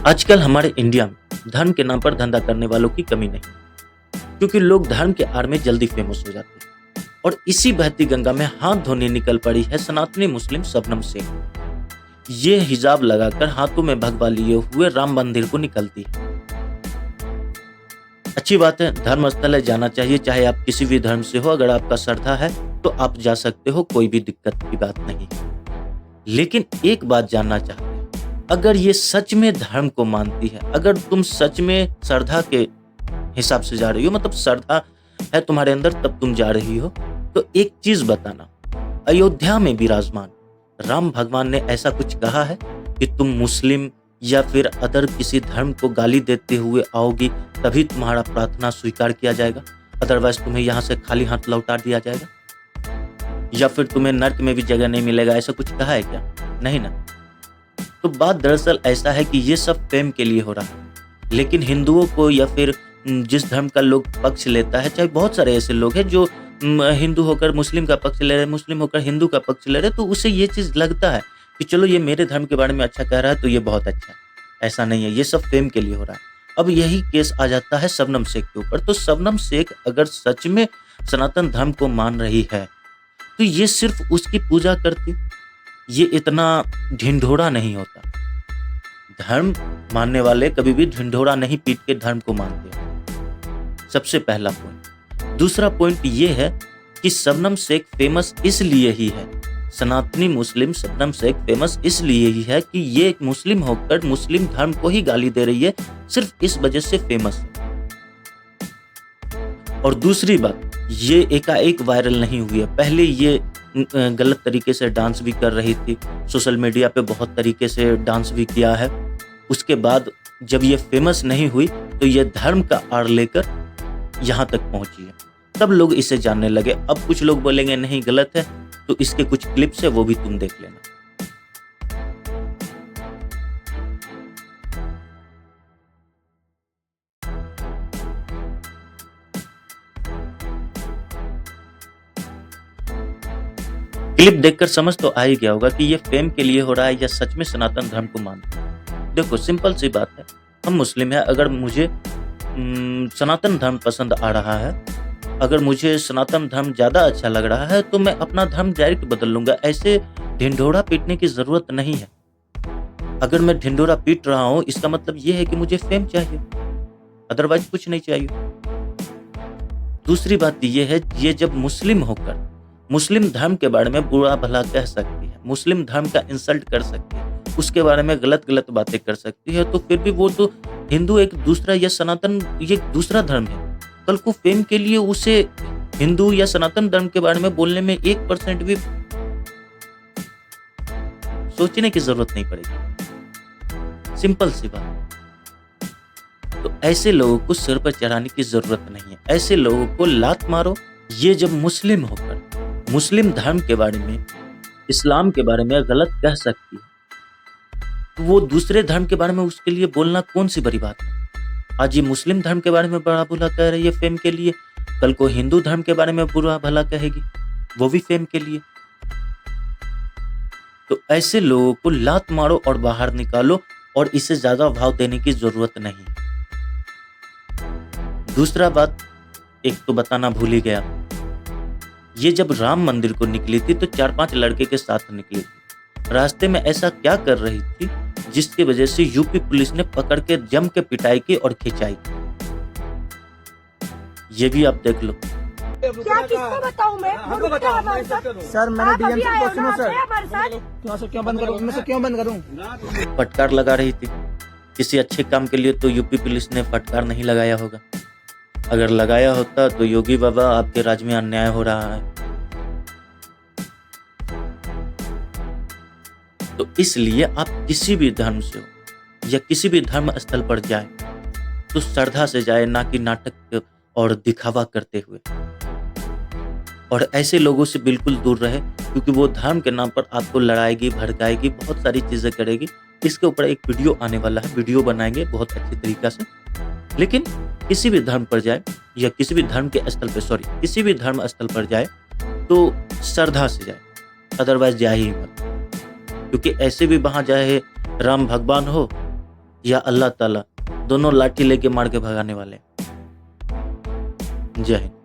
आजकल हमारे इंडिया में धर्म के नाम पर धंधा करने वालों की कमी नहीं है, क्योंकि लोग धर्म के आड़ में जल्दी फेमस हो जाते हैं। और इसी बहती गंगा में हाथ धोने निकल पड़ी है सनातनी मुस्लिम शबनम शेख। ये हिजाब लगाकर हाथों में भगवा लिए हुए राम मंदिर को निकलती है। अच्छी बात है, धर्म स्थल है, जाना चाहिए, चाहे आप किसी भी धर्म से हो। अगर आपका श्रद्धा है तो आप जा सकते हो, कोई भी दिक्कत की बात नहीं है। लेकिन एक बात जानना चाहते हैं, अगर ये सच में धर्म को मानती है, अगर तुम सच में श्रद्धा के हिसाब से जा रही हो, मतलब श्रद्धा है तुम्हारे अंदर तब तुम जा रही हो, तो एक चीज बताना, अयोध्या में विराजमान राम भगवान ने ऐसा कुछ कहा है कि तुम मुस्लिम या फिर अदर किसी धर्म को गाली देते हुए आओगी तभी तुम्हारा प्रार्थना स्वीकार किया जाएगा, अदरवाइज तुम्हें यहाँ से खाली हाथ लौटा दिया जाएगा, या फिर तुम्हें नर्क में भी जगह नहीं मिलेगा, ऐसा कुछ कहा है क्या? नहीं ना। तो बात दरअसल ऐसा है कि ये सब फेम के लिए हो रहा है। लेकिन हिंदुओं को या फिर जिस धर्म का लोग पक्ष लेता है, चाहे बहुत सारे ऐसे लोग हैं जो हिंदू होकर मुस्लिम का पक्ष ले रहे, मुस्लिम होकर हिंदू का पक्ष ले रहे, तो उसे ये चीज लगता है कि चलो ये मेरे धर्म के बारे में अच्छा कह रहा है तो ये बहुत अच्छा है। ऐसा नहीं है, ये सब फेम के लिए हो रहा है। अब यही केस आ जाता है शबनम शेख के ऊपर। तो शबनम शेख अगर सच में सनातन धर्म को मान रही है तो ये सिर्फ उसकी पूजा करती, ये इतना ढिंढोरा नहीं होता। धर्म मानने वाले कभी भी ढिंढोरा नहीं पीट के धर्म को मानते हैं, सबसे पहला पॉइंट। दूसरा पॉइंट ये है कि शबनम शेख फेमस इसलिए ही है, सनातनी मुस्लिम शबनम शेख फेमस इसलिए ही है कि ये एक मुस्लिम होकर मुस्लिम धर्म को ही गाली दे रही है, सिर्फ इस वजह से फेमस है। और दूसरी बात, ये एकाएक वायरल नहीं हुई है, पहले ये गलत तरीके से डांस भी कर रही थी, सोशल मीडिया पे बहुत तरीके से डांस भी किया है। उसके बाद जब ये फेमस नहीं हुई तो ये धर्म का आड़ लेकर यहाँ तक पहुंची है, तब लोग इसे जानने लगे। अब कुछ लोग बोलेंगे नहीं गलत है, तो इसके कुछ क्लिप्स है वो भी तुम देख लेना। क्लिप देखकर समझ तो आ ही गया होगा कि ये फेम के लिए हो रहा है या सच में सनातन धर्म को मानते हैं। देखो सिंपल सी बात है, हम मुस्लिम हैं, अगर मुझे सनातन धर्म पसंद आ रहा है, अगर मुझे सनातन धर्म ज्यादा अच्छा लग रहा है तो मैं अपना धर्म डायरेक्ट बदल लूंगा। ऐसे ढिंढोरा पीटने की जरूरत नहीं है। अगर मैं ढिंढोरा पीट रहा हूं इसका मतलब ये है कि मुझे फेम चाहिए, अदरवाइज कुछ नहीं चाहिए। दूसरी बात ये है, ये जब मुस्लिम होकर मुस्लिम धर्म के बारे में बुरा भला कह सकती है, मुस्लिम धर्म का इंसल्ट कर सकती है, उसके बारे में गलत गलत बातें कर सकती है, तो फिर भी वो तो हिंदू एक दूसरा या सनातन ये दूसरा धर्म है। कल को फेम के लिए उसे हिंदू या सनातन धर्म के बारे में बोलने में 1% भी सोचने की जरूरत नहीं पड़ेगी। सिंपल सी बात। तो ऐसे लोगों को सिर पर चढ़ाने की जरूरत नहीं है, ऐसे लोगों को लात मारो। ये जब मुस्लिम होकर मुस्लिम धर्म के बारे में, इस्लाम के बारे में गलत कह सकती है, तो वो दूसरे धर्म के बारे में उसके लिए बोलना कौन सी बड़ी बात है। आज ये मुस्लिम धर्म के बारे में बड़ा बुरा कह रही है फेम के लिए, कल को हिंदू धर्म के बारे में बुरा भला कहेगी, वो भी फेम के लिए। तो ऐसे लोगों को लात मारो और बाहर निकालो, और इसे ज्यादा भाव देने की जरूरत नहीं। दूसरा बात एक तो बताना भूल ही गया, ये जब राम मंदिर को निकली थी तो 4-5 लड़के के साथ निकली थी। रास्ते में ऐसा क्या कर रही थी जिसकी वजह से यूपी पुलिस ने पकड़ के जम के पिटाई की और खिंचाई की, ये भी आप देख लो। क्या किसको बताऊं मैं? आपको बताऊं सर, मैंने डीएम से क्वेश्चन है सर। क्यों बंद करूं? मैं क्यों बंद करूं? फटकार लगा रही थी किसी अच्छे काम के लिए, तो यूपी पुलिस ने फटकार नहीं लगाया होगा। अगर लगाया होता तो योगी बाबा आपके राज्य में अन्याय हो रहा है। तो इसलिए आप किसी भी धर्म से हो या किसी भी धर्म स्थल पर जाए तो श्रद्धा से जाए, ना कि नाटक और दिखावा करते हुए। और ऐसे लोगों से बिल्कुल दूर रहे, क्योंकि वो धर्म के नाम पर आपको लड़ाएगी, भड़काएगी, बहुत सारी चीजें करेगी। इसके ऊपर एक वीडियो आने वाला है, वीडियो बनाएंगे बहुत अच्छे तरीका से। लेकिन किसी भी धर्म पर जाए या किसी भी धर्म के स्थल पर किसी भी धर्म स्थल पर जाए तो श्रद्धा से जाए, अदरवाइज जाए ही मत। क्योंकि ऐसे भी वहां जाए राम भगवान हो या अल्लाह ताला दोनों लाठी लेके मार के भगाने वाले हैं। जय हिंद।